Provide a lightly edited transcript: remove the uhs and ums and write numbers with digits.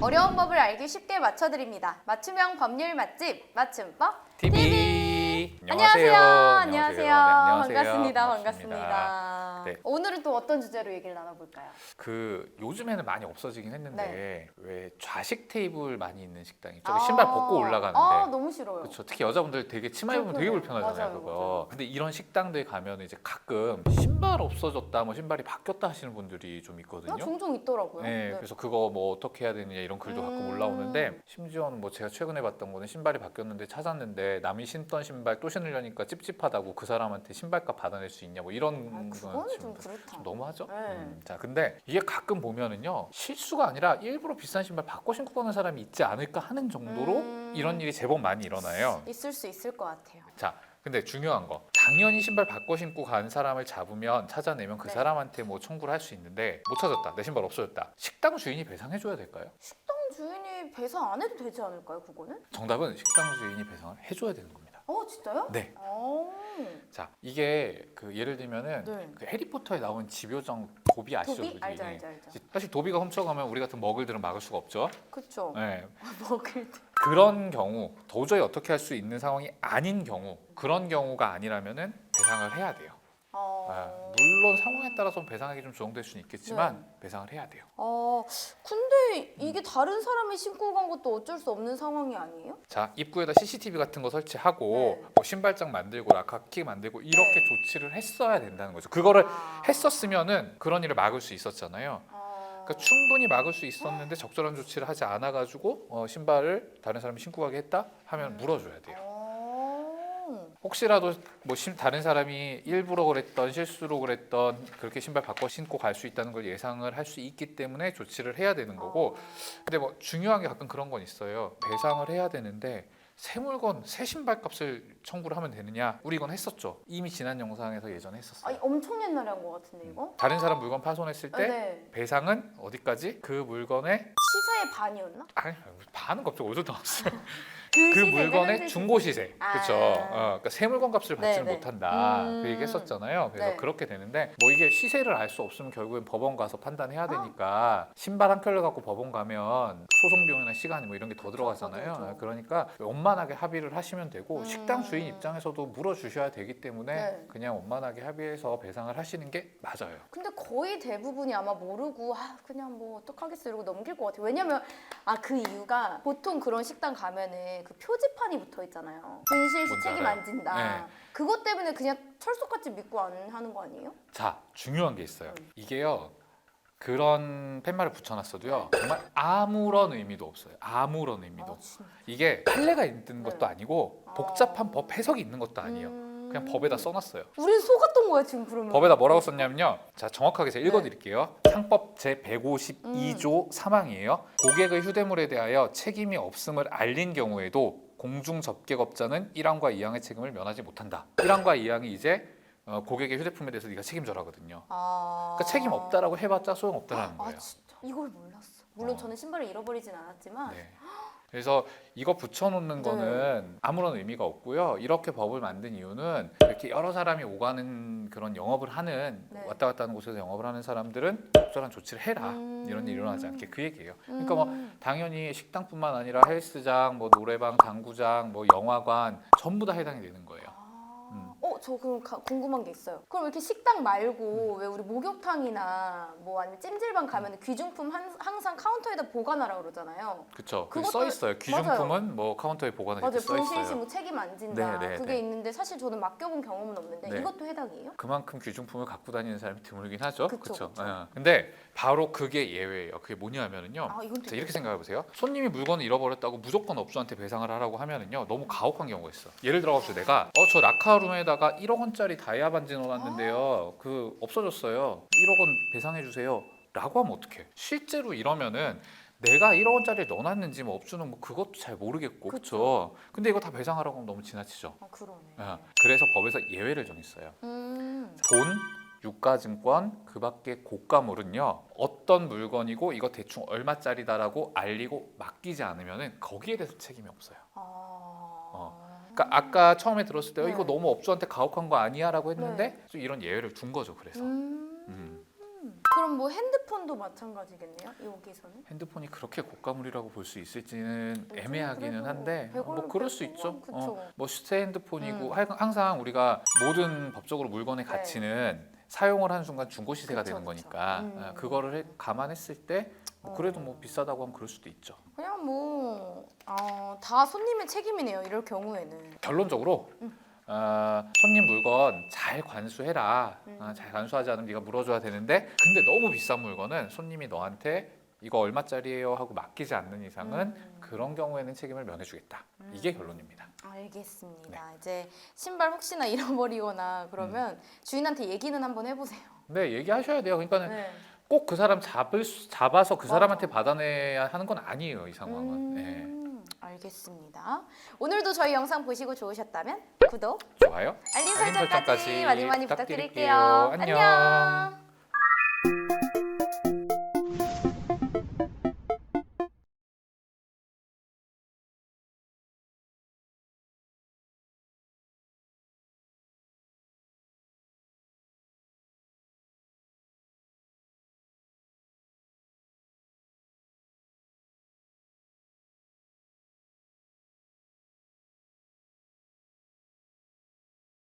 어려운 법을 알기 쉽게 맞춰드립니다. 맞춤형 법률 맛집 맞춤법 TV. 안녕하세요. 네, 안녕하세요. 안녕하세요. 반갑습니다. 네. 오늘은 또 어떤 주제로 얘기를 나눠볼까요? 요즘에는 많이 없어지긴 했는데 네. 왜 좌식 테이블 많이 있는 식당이 저기 신발 벗고 올라가는데 너무 싫어요. 그렇죠. 특히 여자분들 되게 치마 입으면 되게 불편하잖아요. 맞아요, 그거. 맞아요. 근데 이런 식당들 가면 이제 가끔 신발 없어졌다, 뭐 신발이 바뀌었다 하시는 분들이 좀 있거든요. 종종 있더라고요. 네, 그래서 그거 뭐 어떻게 해야 되느냐 이런 글도 가끔 올라오는데, 심지어는 뭐 제가 최근에 봤던 거는 신발이 바뀌었는데 찾았는데 남이 신던 신발 또 신으려니까 찝찝하다고 그 사람한테 신발값 받아낼 수 있냐 뭐 이런 그거는 지금 좀 그렇다. 좀 너무하죠? 네. 자, 근데 이게 가끔 보면은요, 실수가 아니라 일부러 비싼 신발 바꿔 신고 가는 사람이 있지 않을까 하는 정도로 이런 일이 제법 많이 일어나요. 있을 수 있을 것 같아요. 자, 근데 중요한 거, 당연히 신발 바꿔 신고 간 사람을 잡으면 찾아내면 그 네. 사람한테 뭐 청구를 할 수 있는데, 못 찾았다, 내 신발 없어졌다, 식당 주인이 배상해줘야 될까요? 식당 주인이 배상 안 해도 되지 않을까요, 그거는? 정답은 식당 주인이 배상을 해줘야 되는 겁니다. 진짜요? 네. 네. 자, 이게 그 예를 들면은 그 해리포터에 나온 집요정 도비 아시죠? 도비? 도비? 알죠. 사실 도비가 훔쳐가면 우리 같은 머글들은 막을 수가 없죠. 그쵸. 네. 먹을 때. 그런 경우, 도저히 어떻게 할 수 있는 상황이 아닌 경우, 그런 경우가 아니라면은 배상을 해야 돼요. 물론 상황에 따라서 배상하기 좀 조정될 수는 있겠지만 배상을 해야 돼요. 근데 이게 다른 사람이 신고 간 것도 어쩔 수 없는 상황이 아니에요? 자, 입구에다 CCTV 같은 거 설치하고 네. 뭐 신발장 만들고 라카키 만들고 이렇게 조치를 했어야 된다는 거죠. 그거를 했었으면은 그런 일을 막을 수 있었잖아요. 그러니까 충분히 막을 수 있었는데 적절한 조치를 하지 않아가지고 신발을 다른 사람이 신고 가게 했다 하면 물어줘야 돼요. 혹시라도 뭐 다른 사람이 일부러 그랬던 실수로 그랬던 그렇게 신발 바꿔 신고 갈 수 있다는 걸 예상을 할 수 있기 때문에 조치를 해야 되는 거고, 근데 뭐 중요한 게 가끔 그런 건 있어요. 배상을 해야 되는데 새 물건, 새 신발 값을 청구를 하면 되느냐? 우리 이건 했었죠. 이미 지난 영상에서 예전에 했었어요. 엄청 옛날에 한 것 같은데 이거? 다른 사람 물건 파손했을 때 네. 배상은 어디까지? 그 물건의 시세의 반이었나? 아니, 반은 갑자기 어디서 나왔어요? 그 그 시세가 물건의 현재 중고 시세, 그렇죠. 그러니까 새 물건 값을 받지는 네. 못한다. 그 얘기했었잖아요. 그래서 네. 그렇게 되는데, 뭐 이게 시세를 알 수 없으면 결국엔 법원 가서 판단해야 되니까 신발 한 켤레 갖고 법원 가면 소송 비용이나 시간이 뭐 이런 게 더 들어가잖아요. 그렇죠. 그러니까 원만하게 합의를 하시면 되고, 식당 주인 입장에서도 물어주셔야 되기 때문에 그냥 원만하게 합의해서 배상을 하시는 게 맞아요. 근데 거의 대부분이 아마 모르고 그냥 뭐 어떡하겠어 이러고 넘길 것 같아요. 왜냐면 그 이유가 보통 그런 식당 가면은 그 표지판이 붙어 있잖아요. 분실시 뭔지 책임 알아요. 안 진다. 네. 그것 때문에 그냥 철석같이 믿고 안 하는 거 아니에요? 자, 중요한 게 있어요. 이게요, 그런 팻말을 붙여놨어도요, 정말 아무런 의미도 없어요. 아무런 의미도. 진짜. 이게 판례가 있는 것도 아니고 복잡한 법 해석이 있는 것도 아니에요. 그냥 법에다 써놨어요. 우린 속았던 거야 지금 그러면. 법에다 뭐라고 썼냐면요, 자, 정확하게 제가 읽어드릴게요. 상법 제152조 3항이에요. 고객의 휴대물에 대하여 책임이 없음을 알린 경우에도 공중 접객업자는 1항과 2항의 책임을 면하지 못한다. 1항과 2항이 이제 고객의 휴대폰에 대해서 네가 책임져라거든요. 그러니까 책임 없다라고 해봤자 소용없다라는 거예요. 진짜 이걸 몰랐어. 물론 저는 신발을 잃어버리진 않았지만. 네. 그래서 이거 붙여놓는 거는 아무런 의미가 없고요. 이렇게 법을 만든 이유는 이렇게 여러 사람이 오가는 그런 영업을 하는, 왔다 갔다 하는 곳에서 영업을 하는 사람들은 적절한 조치를 해라. 이런 일이 일어나지 않게, 그 얘기예요. 그러니까 뭐 당연히 식당뿐만 아니라 헬스장, 뭐 노래방, 당구장, 뭐 영화관 전부 다 해당이 되는 거예요. 저 그럼 궁금한 게 있어요. 그럼 이렇게 식당 말고 왜 우리 목욕탕이나 뭐 아니면 찜질방 가면 귀중품 항상 카운터에다 보관하라 그러잖아요. 그렇죠. 그것도- 써 있어요. 귀중품은 뭐 카운터에 보관을 이렇게 써 분실시 있어요. 뭐 책임 안 진다. 네. 그게 있는데 사실 저는 맡겨본 경험은 없는데 네. 이것도 해당이에요? 그만큼 귀중품을 갖고 다니는 사람이 드물긴 하죠. 그쵸. 근데 바로 그게 예외예요. 그게 뭐냐면은요. 이건 자, 이렇게 생각해 보세요. 손님이 물건을 잃어버렸다고 무조건 업주한테 배상을 하라고 하면은요, 너무 가혹한 경우가 있어. 예를 들어서 내가 저 라카룸에다가 1억 원짜리 다이아 반지 넣어놨는데요, 그 없어졌어요. 1억 원 배상해 주세요. 라고 하면 어떡해? 실제로 이러면은 내가 1억 원짜리 넣어놨는지 뭐 업주는 뭐 그것도 잘 모르겠고, 그렇죠. 근데 이거 다 배상하라고 하면 너무 지나치죠. 그러네. 그래서 법에서 예외를 정했어요. 돈, 유가증권, 그 밖의 고가물은요, 어떤 물건이고 이거 대충 얼마짜리다라고 알리고 맡기지 않으면은 거기에 대해서 책임이 없어요. 그러니까 아까 처음에 들었을 때 이거 너무 업주한테 가혹한 거 아니야? 라고 했는데 좀 이런 예외를 둔 거죠. 그래서 그럼 그럼 뭐 핸드폰도 마찬가지겠네요. 여기서는. 핸드폰이 그렇게 고가물이라고 볼 수 있을지는 좀 애매하기는 그래도 한데 100원, 뭐 그럴 수 100원, 있죠. 그쵸. 뭐 새 핸드폰이고 항상 우리가 모든 법적으로 물건의 네. 가치는 사용을 하는 순간 중고 시세가 그쵸, 되는 그쵸. 거니까 그거를 감안했을 때 뭐 그래도 뭐 어. 비싸다고 하면 그럴 수도 있죠. 그냥 뭐 다 손님의 책임이네요. 이럴 경우에는. 결론적으로 손님 물건 잘 관수해라. 잘 관수하지 않으면 네가 물어줘야 되는데 근데 너무 비싼 물건은 손님이 너한테 이거 얼마짜리예요 하고 맡기지 않는 이상은 그런 경우에는 책임을 면해주겠다. 이게 결론입니다. 알겠습니다. 이제 신발 혹시나 잃어버리거나 그러면 주인한테 얘기는 한번 해보세요. 네, 얘기하셔야 돼요. 그러니까는 네. 꼭 그 사람 잡아서 그 맞아. 사람한테 받아내야 하는 건 아니에요. 이 상황은. 네. 알겠습니다. 오늘도 저희 영상 보시고 좋으셨다면 구독, 좋아요. 알림 알림 설정까지 설정까지 많이 많이 부탁드릴게요. 부탁드릴게요. 안녕. 안녕.